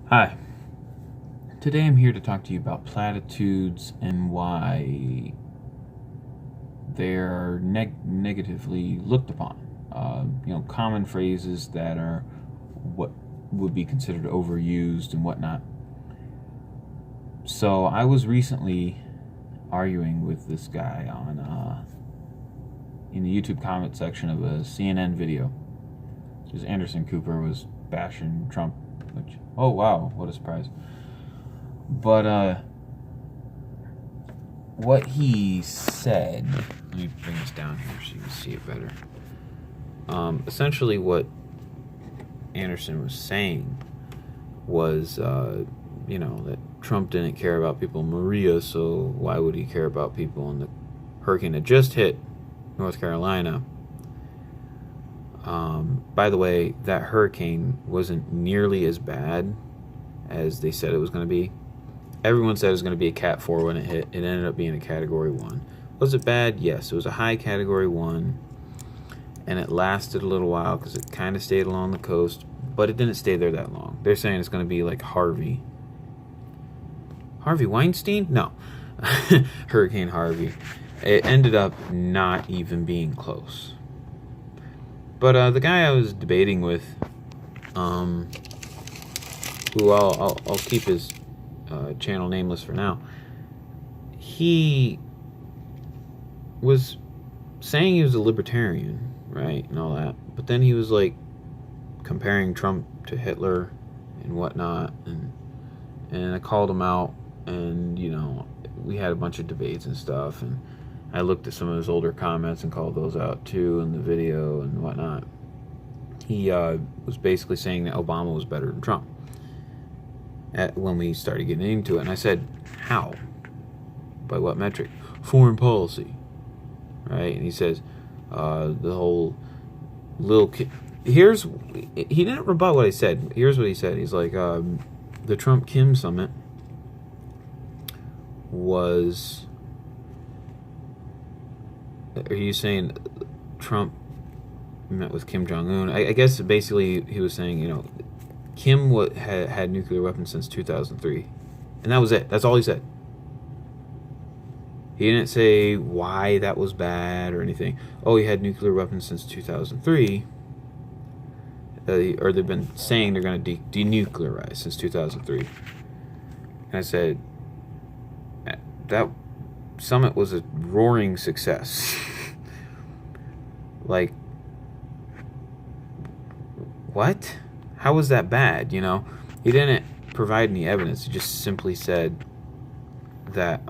Hi. Today I'm here to talk to you about platitudes and why they're negatively looked upon. Common phrases that are what would be considered overused and whatnot. So I was recently arguing with this guy on in the YouTube comment section of a CNN video. Because Anderson Cooper was bashing Trump, which, oh wow, what a surprise. But what he said, let me bring this down here so you can see it better. Essentially what Anderson was saying was, that Trump didn't care about people in Maria, so why would he care about people in the hurricane that just hit North Carolina? By the way, that hurricane wasn't nearly as bad as they said it was going to be. Everyone said it was going to be a Cat 4 when it hit. It ended up being a Category 1. Was it bad? Yes. It was a high Category 1, and it lasted a little while because it kind of stayed along the coast, but it didn't stay there that long. They're saying it's going to be like Harvey. Harvey Weinstein? No. Hurricane Harvey. It ended up not even being close. But the guy I was debating with, who I'll keep his channel nameless for now, he was saying he was a libertarian, right, and all that, but then he was like comparing Trump to Hitler and whatnot, and I called him out, and we had a bunch of debates and stuff, and I looked at some of his older comments and called those out too in the video and whatnot. He was basically saying that Obama was better than Trump when we started getting into it. And I said, how? By what metric? Foreign policy. Right? And he says, the whole little kid. He didn't rebut what I said. Here's what he said. He's like, the Trump-Kim summit was... Are you saying Trump met with Kim Jong-un? I guess basically he was saying, Kim had nuclear weapons since 2003. And that was it. That's all he said. He didn't say why that was bad or anything. Oh, he had nuclear weapons since 2003. Or they've been saying they're going to denuclearize since 2003. And I said, that summit was a roaring success. Like, what? How was that bad? He didn't provide any evidence. He just simply said that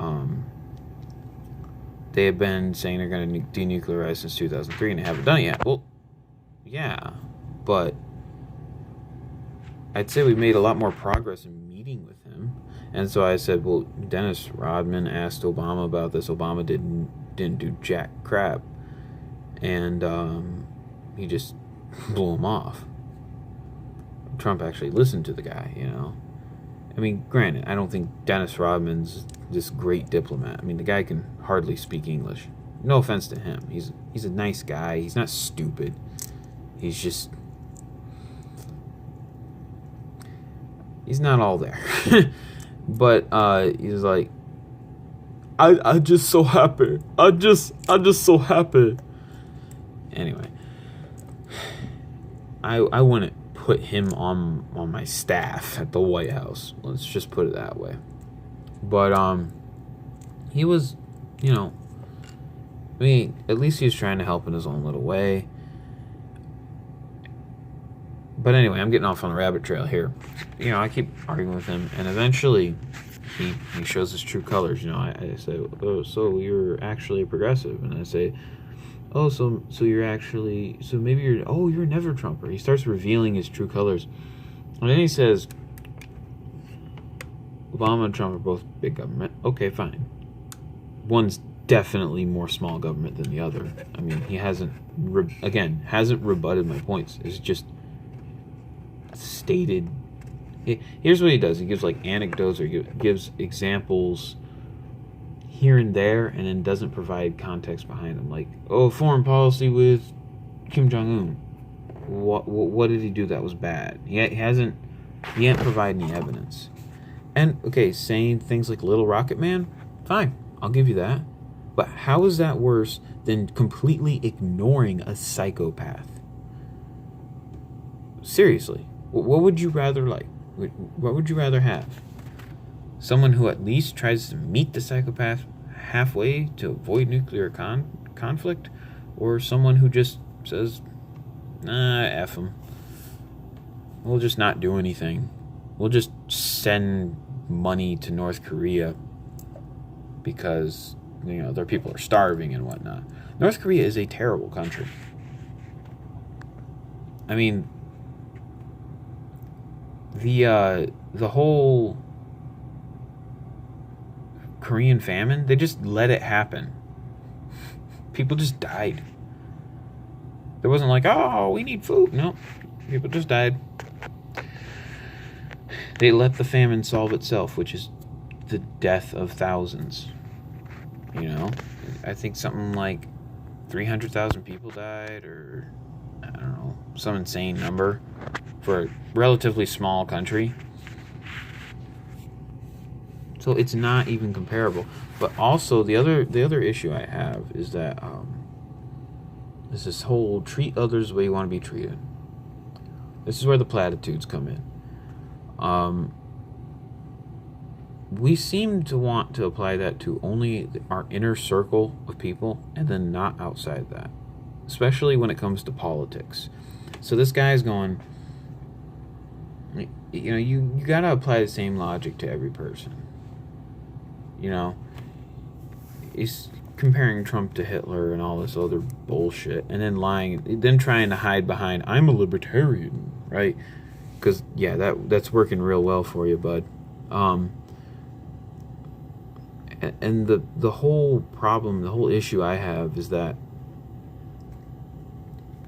they have been saying they're going to denuclearize since 2003 and they haven't done it yet. Well, yeah, but I'd say we made a lot more progress in meeting with him. And so I said, well, Dennis Rodman asked Obama about this. Obama didn't do jack crap. And he just blew him off. Trump actually listened to the guy, I mean, granted, I don't think Dennis Rodman's this great diplomat. I mean, the guy can hardly speak English. No offense to him. He's a nice guy. He's not stupid. He's just... He's not all there. But he's like, I just so happy. I just so happy. Anyway, I wouldn't put him on my staff at the White House. Let's just put it that way. But he was, I mean, at least he was trying to help in his own little way. But anyway, I'm getting off on the rabbit trail here. I keep arguing with him, and eventually he shows his true colors. I say, oh, so you're actually a progressive, and I say, oh, so you're actually, so maybe you're a never Trumper. He starts revealing his true colors. And then he says, Obama and Trump are both big government. Okay, fine. One's definitely more small government than the other. I mean, he hasn't rebutted my points. It's just stated. Here's what he does. He gives like anecdotes or gives examples here and there, and then doesn't provide context behind them. Like, foreign policy with Kim Jong-un. What did he do that was bad? He hasn't He ain't provide any evidence. And, okay, saying things like Little Rocket Man, fine, I'll give you that. But how is that worse than completely ignoring a psychopath? Seriously, what would you rather like? What would you rather have? Someone who at least tries to meet the psychopath halfway to avoid nuclear conflict? Or someone who just says, nah, F them. We'll just not do anything. We'll just send money to North Korea because, their people are starving and whatnot. North Korea is a terrible country. I mean, the whole Korean famine, they just let it happen. People just died. There wasn't like, oh, we need food. No, people just died. They let the famine solve itself, which is the death of thousands. I think something like 300,000 people died, or I don't know, some insane number for a relatively small country. So it's not even comparable. But also the other issue I have is that there's this whole treat others the way you want to be treated. This is where the platitudes come in. We seem to want to apply that to only our inner circle of people and then not outside that, especially when it comes to politics. So this guy's going, you got to apply the same logic to every person. He's comparing Trump to Hitler and all this other bullshit, and then lying, then trying to hide behind, I'm a libertarian, right? Because, yeah, that's working real well for you, bud. And the whole problem, the whole issue I have is that,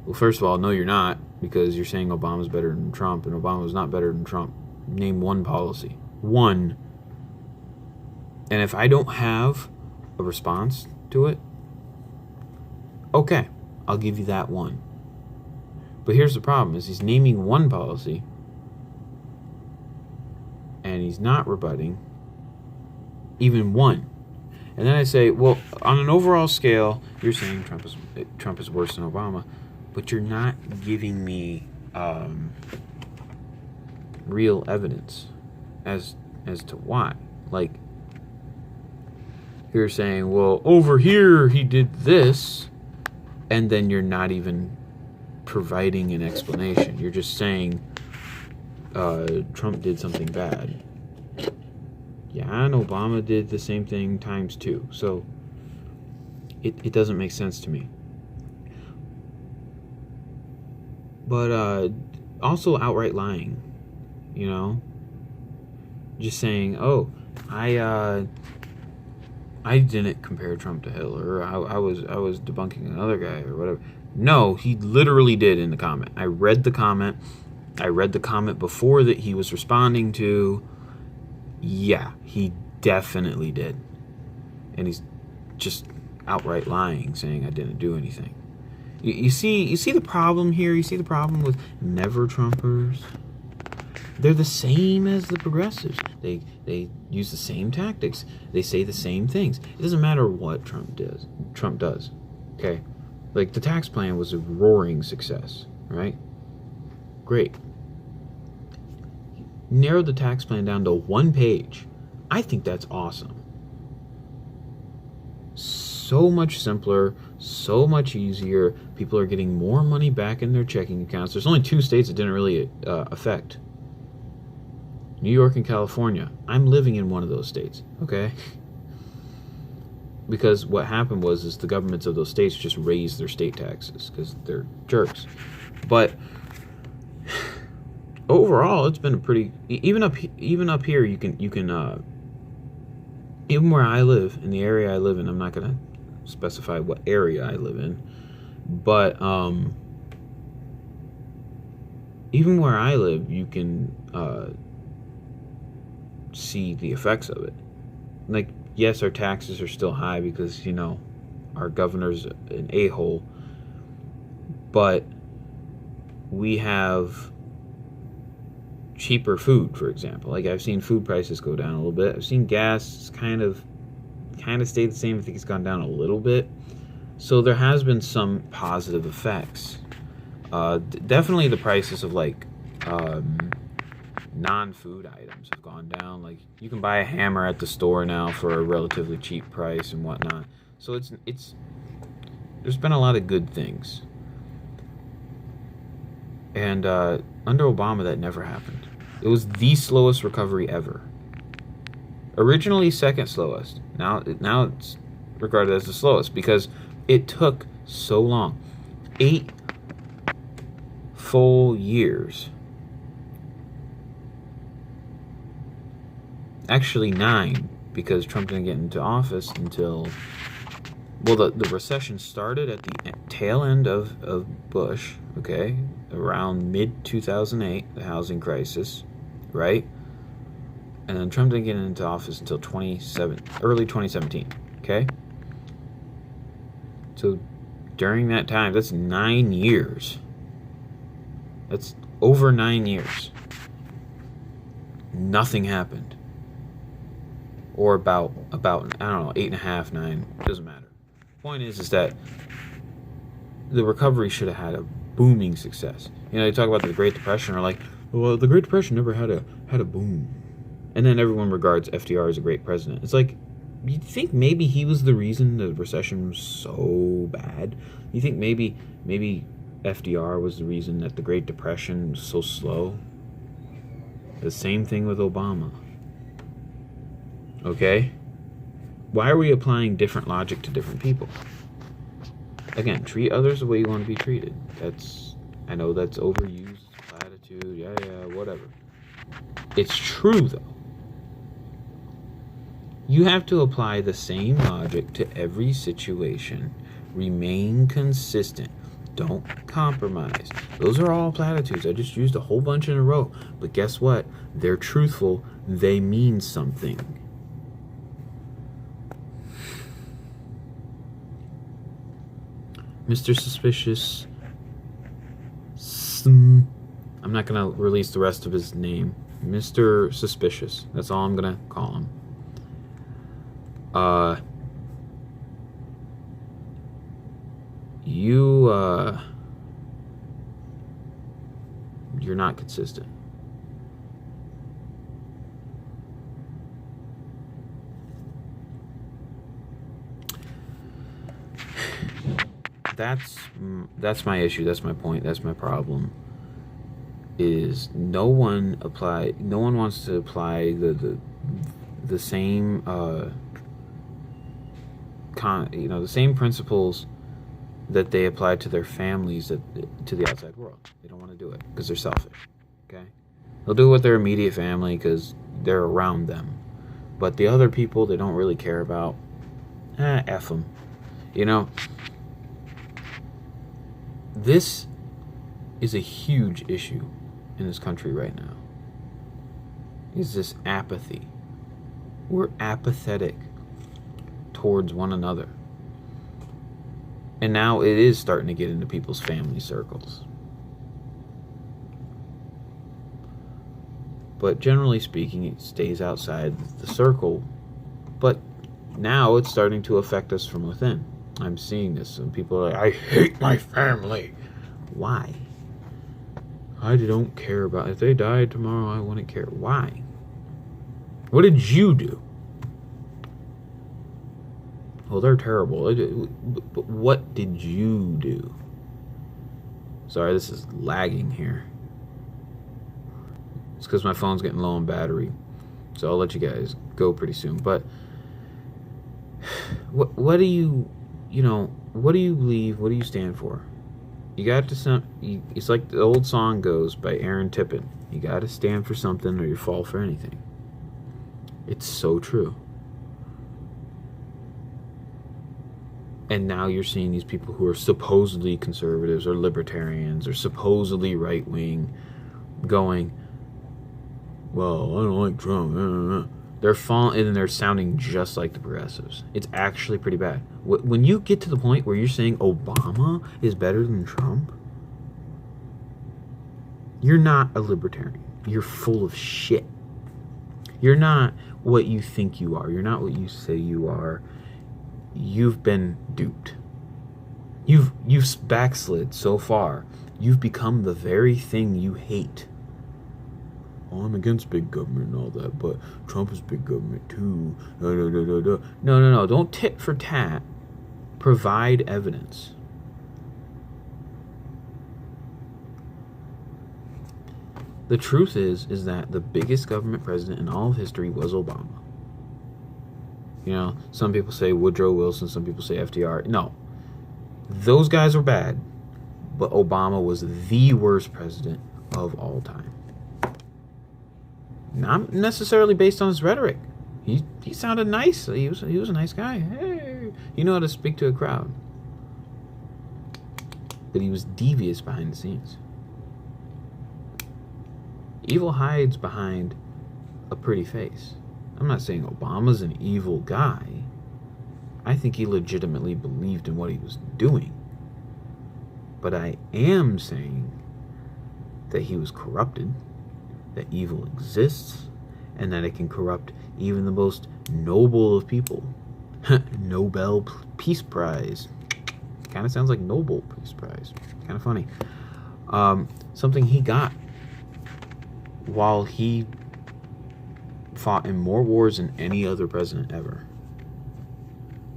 well, first of all, no, you're not, because you're saying Obama's better than Trump, and Obama's not better than Trump. Name one policy. One. And if I don't have a response to it, okay, I'll give you that one. But here's the problem, is he's naming one policy, and he's not rebutting even one. And then I say, well, on an overall scale, you're saying Trump is worse than Obama, but you're not giving me real evidence as to why. Like, you're saying, well, over here he did this, and then you're not even providing an explanation. You're just saying Trump did something bad. Yeah, and Obama did the same thing times two. So it doesn't make sense to me. But also outright lying, just saying, oh, I didn't compare Trump to Hitler. I was debunking another guy or whatever. No, he literally did in the comment. I read the comment. I read the comment before that he was responding to. Yeah, he definitely did. And he's just outright lying, saying I didn't do anything. You see the problem here? You see the problem with never-Trumpers? They're the same as the progressives. They use the same tactics. They say the same things. It doesn't matter what Trump does. Okay? Like, the tax plan was a roaring success, right? Great. Narrowed the tax plan down to one page. I think that's awesome. So much simpler, so much easier. People are getting more money back in their checking accounts. There's only 2 states it didn't really affect. New York and California. I'm living in one of those states, okay? Because what happened is the governments of those states just raised their state taxes because they're jerks. But overall, it's been a pretty, even up here, you can even where I live, in the area I live in, I'm not gonna specify what area I live in, but even where I live, you can see the effects of it. Like, yes, our taxes are still high because our governor's an a-hole, but we have cheaper food, for example. Like, I've seen food prices go down a little bit. I've seen gas kind of stay the same. I think it's gone down a little bit. So there has been some positive effects. Definitely the prices of, like, non-food items have gone down. Like, you can buy a hammer at the store now for a relatively cheap price and whatnot. So it's there's been a lot of good things. And under Obama, that never happened. It was the slowest recovery ever. Originally second slowest. Now it's regarded as the slowest because it took so long. 8 full years. Actually 9, because Trump didn't get into office until... Well, the recession started at the tail end of Bush, okay? Around mid-2008, the housing crisis, right? And then Trump didn't get into office until early 2017, okay? So during that time, that's 9 years. That's over 9 years. Nothing happened. Or about I don't know, 8.5, 9, doesn't matter. Point is that the recovery should have had a booming success. You know, they talk about the Great Depression, or like, well, the Great Depression never had a boom. And then everyone regards FDR as a great president. It's like, you think maybe he was the reason the recession was so bad? You think maybe FDR was the reason that the Great Depression was so slow? The same thing with Obama. Okay? Why are we applying different logic to different people? Again, treat others the way you want to be treated. I know that's overused, platitude, yeah, whatever. It's true, though. You have to apply the same logic to every situation. Remain consistent. Don't compromise. Those are all platitudes. I just used a whole bunch in a row. But guess what? They're truthful. They mean something. Mr. Suspicious. I'm not going to release the rest of his name. Mr. Suspicious. That's all I'm going to call him. You're not consistent. That's my issue. That's my point. That's my problem. Is no one wants to apply the same the same principles that they apply to their families to the outside world. They don't want to do it because they're selfish. Okay, they'll do it with their immediate family because they're around them, but the other people they don't really care about. F them. You know, this is a huge issue in this country right now. Is this apathy? We're apathetic towards one another. And now it is starting to get into people's family circles. But generally speaking, it stays outside the circle. But now it's starting to affect us from within. I'm seeing this. And people are like, I hate my family. Why? I don't care about... If they died tomorrow, I wouldn't care. Why? What did you do? Well, they're terrible. But what did you do? Sorry, this is lagging here. It's because my phone's getting low on battery. So I'll let you guys go pretty soon. But what do you believe? What do you stand for? You got to it's like the old song goes by Aaron Tippin. You got to stand for something or you fall for anything. It's so true. And now you're seeing these people who are supposedly conservatives or libertarians or supposedly right-wing going, well, I don't like Trump. They're falling and they're sounding just like the progressives. It's actually pretty bad. When you get to the point where you're saying Obama is better than Trump, you're not a libertarian. you're full of shit. You're not what you think you are. You're not what you say you are. You've been duped. You've backslid so far. You've become the very thing you hate. Oh, I'm against big government and all that, but Trump is big government too. No. Don't tit for tat. Provide evidence. The truth is that the biggest government president in all of history was Obama. You know, some people say Woodrow Wilson, some people say FDR. No, those guys were bad, but Obama was the worst president of all time. Not necessarily based on his rhetoric. He sounded nice. He was a nice guy. Hey, you know how to speak to a crowd. But he was devious behind the scenes. Evil hides behind a pretty face. I'm not saying Obama's an evil guy. I think he legitimately believed in what he was doing. But I am saying that he was corrupted, that evil exists, and that it can corrupt even the most noble of people. Nobel Peace Prize. Kind of sounds like Nobel Peace Prize. Kind of funny. Something he got while he fought in more wars than any other president ever.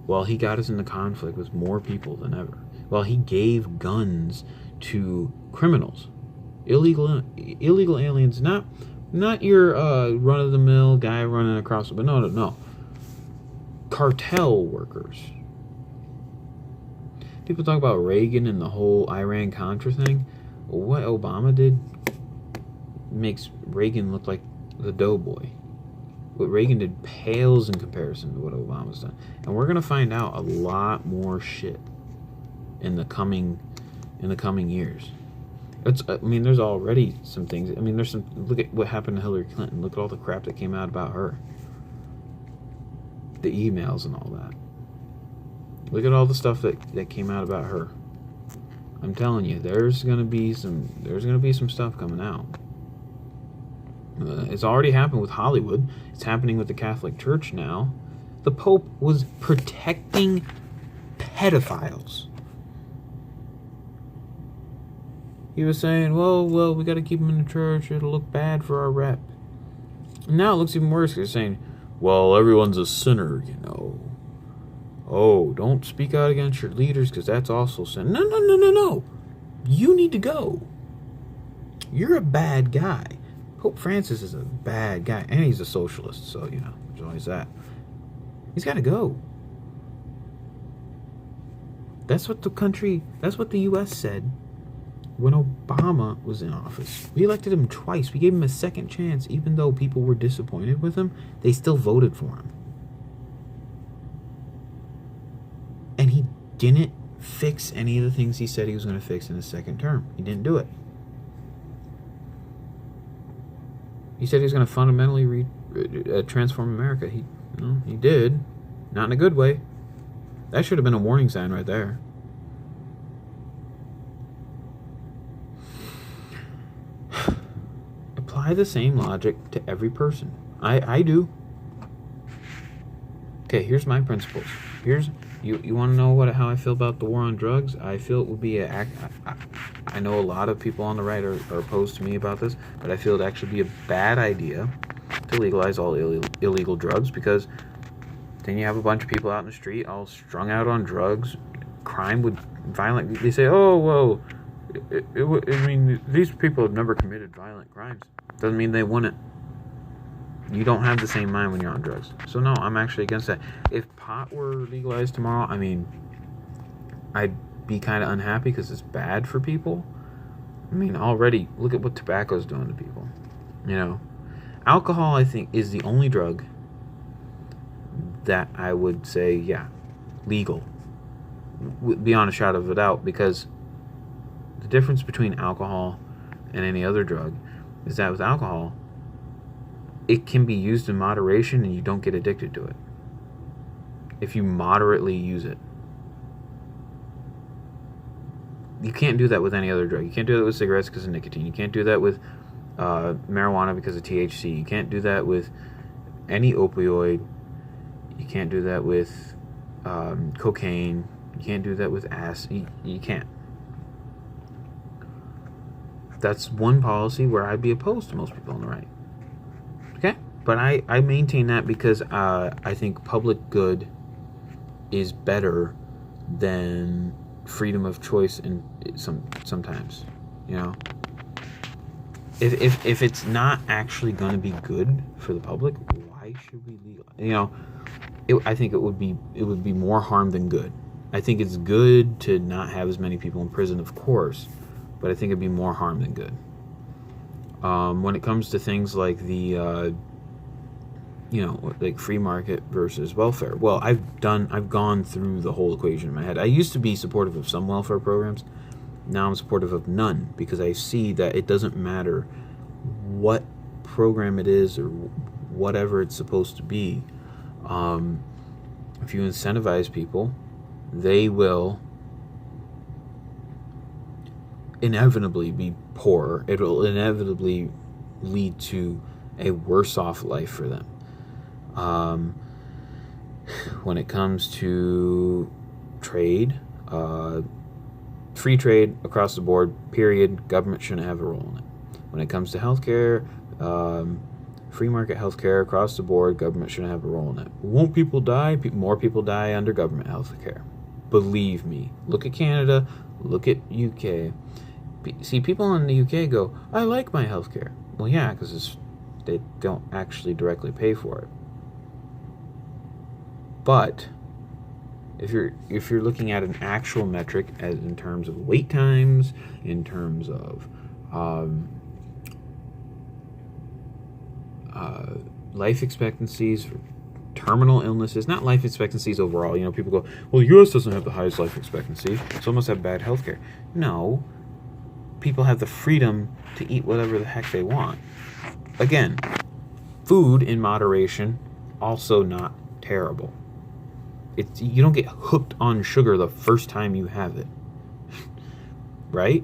While he got us into conflict with more people than ever. While he gave guns to criminals. Illegal aliens. Not your run-of-the-mill guy running across. But no. Cartel workers. People talk about Reagan and the whole Iran-Contra thing. What Obama did makes Reagan look like the doughboy. What Reagan did pales in comparison to what Obama's done. And we're going to find out a lot more shit in the coming years. There's already some things. Look at what happened to Hillary Clinton. Look at all the crap that came out about her. The emails and all that. Look at all the stuff that came out about her. I'm telling you, there's gonna be some stuff coming out. It's already happened with Hollywood. It's happening with the Catholic Church now. The Pope was protecting pedophiles. He was saying, well, we got to keep them in the church. It'll look bad for our rep. And now it looks even worse. They're saying, well, everyone's a sinner, you know. Oh, don't speak out against your leaders because that's also sin. No. You need to go. You're a bad guy. Pope Francis is a bad guy. And he's a socialist, so, you know, there's always that. He's got to go. That's what the U.S. said when Obama was in office. We elected him twice. We gave him a second chance. Even though people were disappointed with him, they still voted for him. And he didn't fix any of the things he said he was going to fix in his second term. He didn't do it. He said he was going to fundamentally transform America. He did. Not in a good way. That should have been a warning sign right there. Apply the same logic to every person. I do. Okay, here's my principles. You want to know how I feel about the war on drugs? I feel it would be I know a lot of people on the right are opposed to me about this, but I feel it'd actually be a bad idea to legalize all illegal drugs, because then you have a bunch of people out in the street all strung out on drugs. Crime would violent. They say, oh, well, these people have never committed violent crimes. Doesn't mean they wouldn't. You don't have the same mind when you're on drugs. So no, I'm actually against that. If pot were legalized tomorrow, I'd be kind of unhappy because it's bad for people. Already, look at what tobacco's doing to people. You know, alcohol, I think, is the only drug that I would say, yeah, legal. Beyond a shadow of a doubt, because the difference between alcohol and any other drug is that with alcohol, it can be used in moderation and you don't get addicted to it if you moderately use it. You can't do that with any other drug. You can't do that with cigarettes because of nicotine. You can't do that with marijuana because of THC. You can't do that with any opioid. You can't do that with cocaine. You can't do that with acid. You can't. That's one policy where I'd be opposed to most people on the right. Okay? But I maintain that because I think public good is better than freedom of choice in sometimes. You know? If it's not actually going to be good for the public, why should we legalize? You know, I think it would be more harm than good. I think it's good to not have as many people in prison, of course, but I think it'd be more harm than good. When it comes to things like the, like free market versus welfare, well, I've gone through the whole equation in my head. I used to be supportive of some welfare programs. Now I'm supportive of none because I see that it doesn't matter what program it is or whatever it's supposed to be. If you incentivize people, they will inevitably be poorer. It will inevitably lead to a worse off life for them. When it comes to trade, free trade across the board, period, government shouldn't have a role in it. When it comes to healthcare, free market healthcare across the board, government shouldn't have a role in it. Won't people die? More people die under government healthcare. Believe me. Look at Canada. Look at UK. See, people in the UK go, I like my healthcare. Well, yeah, because they don't actually directly pay for it. But if you're looking at an actual metric, as in terms of wait times, in terms of life expectancies for terminal illnesses, not life expectancies overall. You know, people go, well, the U.S. doesn't have the highest life expectancy, so it must have bad healthcare. No, people have the freedom to eat whatever the heck they want. Again, food in moderation, also not terrible. You don't get hooked on sugar the first time you have it, right?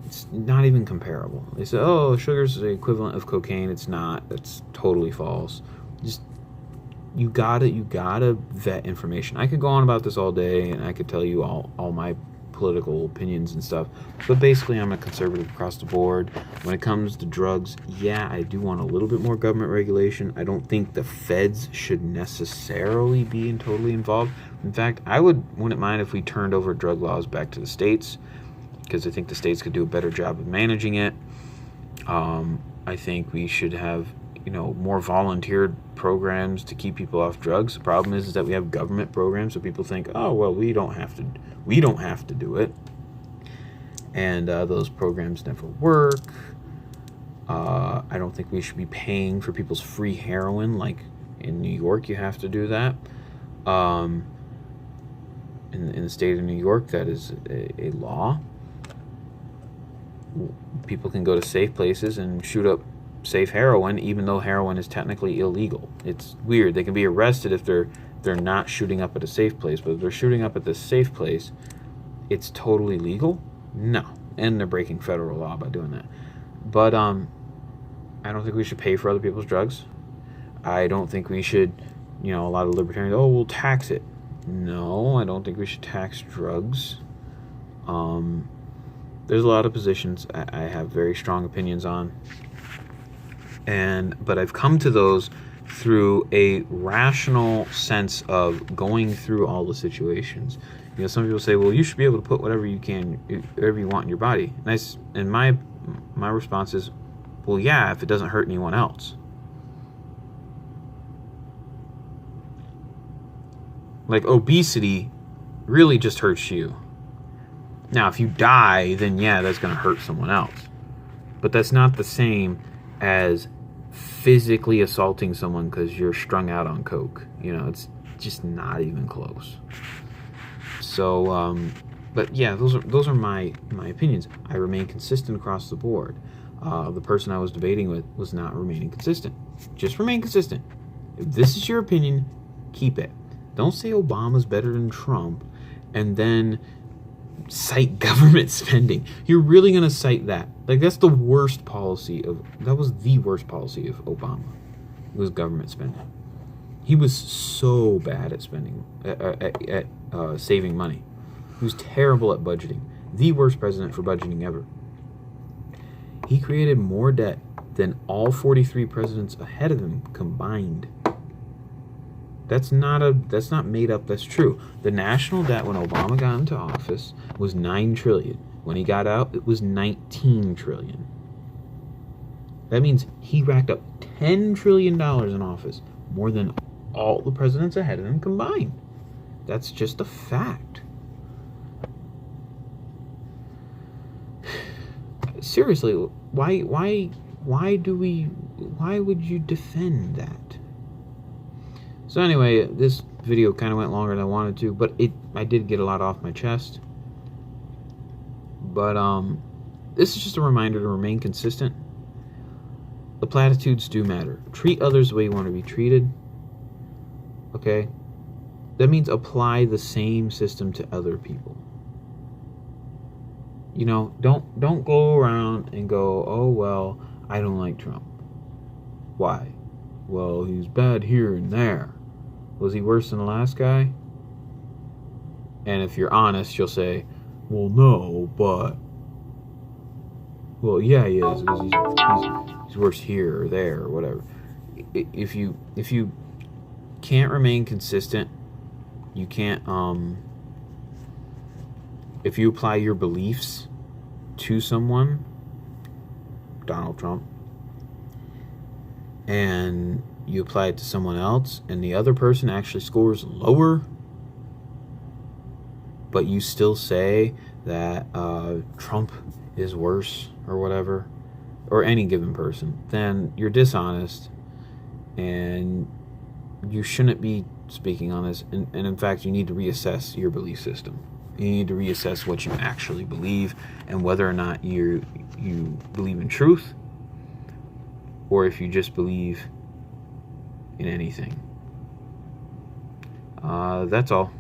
It's not even comparable. They say, oh, sugar's the equivalent of cocaine. It's not. That's totally false. Just you gotta vet information. I could go on about this all day, and I could tell you all my political opinions and stuff, but basically I'm a conservative across the board. When it comes to drugs, yeah, I do want a little bit more government regulation. I don't think the feds should necessarily be totally involved. In fact, I wouldn't mind if we turned over drug laws back to the states, because I think the states could do a better job of managing it. I think we should have more volunteered programs to keep people off drugs. The problem is that we have government programs, so people think, oh well, we don't have to do it, and those programs never work. I don't think we should be paying for people's free heroin like in New York. You have to do that. In the state of New York, that is a law. People can go to safe places and shoot up safe heroin, even though heroin is technically illegal. It's weird. They can be arrested if they're not shooting up at a safe place, but if they're shooting up at this safe place, it's totally legal? No. And they're breaking federal law by doing that. But I don't think we should pay for other people's drugs. I don't think we should, a lot of libertarians, oh, we'll tax it. No, I don't think we should tax drugs. There's a lot of positions I have very strong opinions on. But I've come to those through a rational sense of going through all the situations. Some people say, well, you should be able to put whatever you want in your body. And my response is, well, yeah, if it doesn't hurt anyone else. Like obesity really just hurts you. Now, if you die, then yeah, that's going to hurt someone else. But that's not the same as physically assaulting someone because you're strung out on coke. It's just not even close. So, but yeah, those are my opinions. I remain consistent across the board. The person I was debating with was not remaining consistent. Just remain consistent. If this is your opinion, keep it. Don't say Obama's better than Trump, and then cite government spending. You're really going to cite that? Like, that's the worst policy of, that was the worst policy of Obama, was government spending. He was so bad at spending, at saving money. He was terrible at budgeting. The worst president for budgeting ever. He created more debt than all 43 presidents ahead of him combined. That's not made up, that's true. The national debt when Obama got into office was $9 trillion. When he got out, it was $19 trillion. That means he racked up $10 trillion in office, more than all the presidents ahead of him combined. That's just a fact. Seriously, why would you defend that? So anyway, this video kind of went longer than I wanted to, but I did get a lot off my chest. But this is just a reminder to remain consistent. The platitudes do matter. Treat others the way you want to be treated. Okay? That means apply the same system to other people. You know, don't go around and go, oh, well, I don't like Trump. Why? Well, he's bad here and there. Was he worse than the last guy? And if you're honest, you'll say, well, no, but... Well, yeah, he is. He's worse here or there or whatever. If you can't remain consistent, you can't... If you apply your beliefs to someone, Donald Trump, and you apply it to someone else, and the other person actually scores lower, but you still say that Trump is worse or whatever, or any given person, then you're dishonest, and you shouldn't be speaking on this. And in fact, you need to reassess your belief system. You need to reassess what you actually believe, and whether or not you believe in truth, or if you just believe in anything. That's all.